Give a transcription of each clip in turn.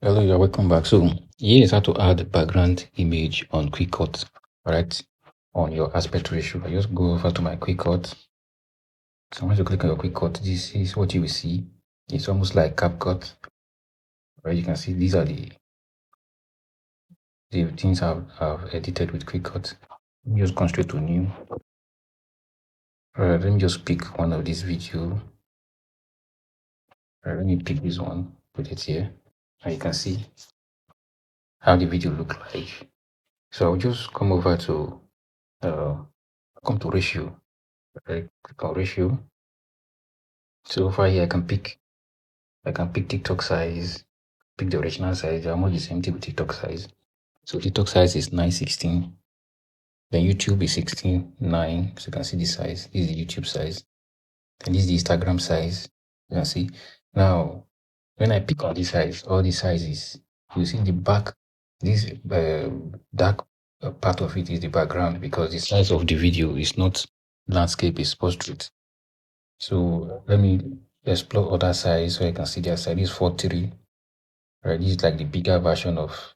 Hello, you're welcome back. So here is how to add background image on KwaiCut, right? On your aspect ratio. I just go over to my KwaiCut. So once you click on your KwaiCut, this is what you will see. It's almost like CapCut, right? You can see these are the things I've edited with KwaiCut. Let me just go straight to new. Let me just pick one of these video. Let me pick this one, put it here, and you can see how the video look like. So I'll just come over to ratio. Right, click on ratio. So over here I can pick TikTok size, pick the original size. They're almost the same thing with TikTok size. So TikTok size is 916. Then YouTube is 16:9. So you can see this size. This is the YouTube size. Then this is the Instagram size. You can see. Now, when I pick on this size, all these sizes, you see the back, this dark part of it is the background because the size of the video is not landscape, it's portrait. So let me explore other size so I can see their size. This is 4:3. Right, this is like the bigger version of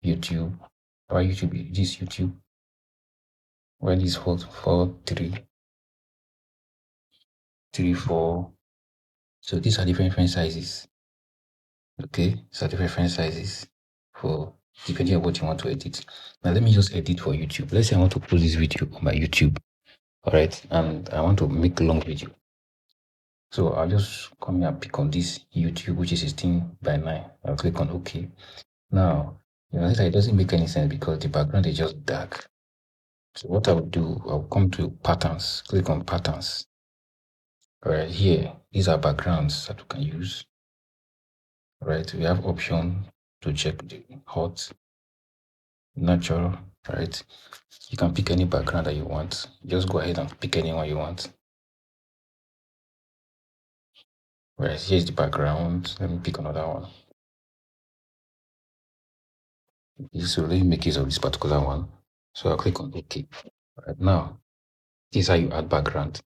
YouTube. Or YouTube, this YouTube. Where this 4:3, 4. So these are different sizes. Okay, these are different sizes for depending on what you want to edit. Now let me just edit for YouTube. Let's say I want to post this video on my YouTube. All right, and I want to make a long video. So I'll just come here and pick on this YouTube, which is 16:9. I'll click on OK. Now, you know, it doesn't make any sense because the background is just dark. So what I would do, I'll come to patterns, click on patterns. Right here, these are backgrounds that we can use. Right, we have option to check the hot, natural, right? You can pick any background that you want. Just go ahead and pick any one you want. Right, here's the background. Let me pick another one. So let me make use of this particular one. So I'll click on OK. Right now, this is how you add background.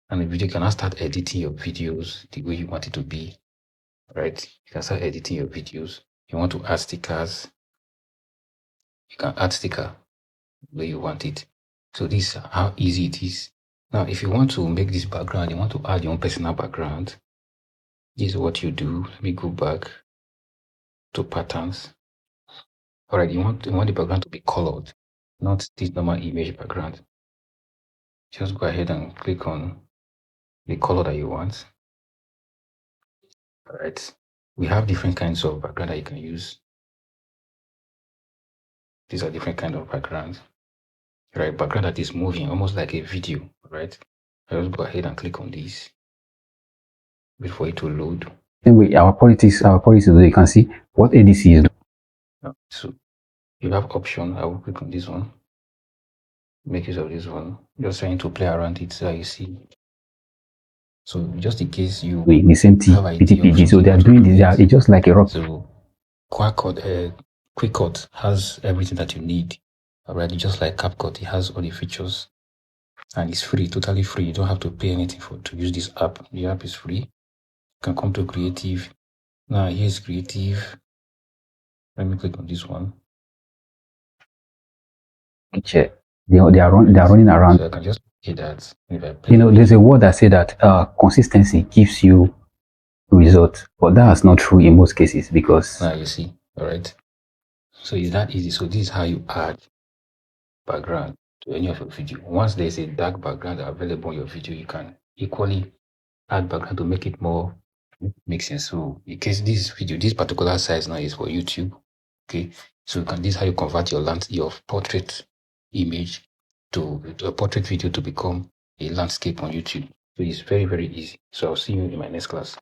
And the video can now start editing your videos the way you want it to be. Right? You can start editing your videos. You want to add stickers, you can add sticker the way you want it. So this is how easy it is. Now, if you want to make this background, you want to add your own personal background, this is what you do. Let me go back to patterns. All right, you want the background to be colored, not this normal image background. Just go ahead and click on the color that you want. All right, we have different kinds of background that you can use. These are different kind of backgrounds, right? Background that is moving, almost like a video, right? I'll just go ahead and click on this. Wait for it to load. Anyway, our policy, you can see what ADC is doing. So you have option. I will click on this one. Make use of this one. Just trying to play around it so you see. So just in case you the same thing, PTPG. So they are doing this. It's just like a rock. So KwaiCut has everything that you need. Already, just like CapCut, it has all the features, and it's free, totally free. You don't have to pay anything to use this app. The app is free. You can come to creative. Now here's creative. Let me click on this one. Check. They are running around. So I can just hit that. There's a word that say that consistency gives you results, but that's not true in most cases because now you see, all right. So it's that easy. So this is how you add background to any of your video. Once there's a dark background available in your video, you can equally add background to make it more make sense. So in case this particular size now is for YouTube, okay. So this is how you convert your portrait image to a portrait video to become a landscape on YouTube. So it's very, very easy. So I'll see you in my next class.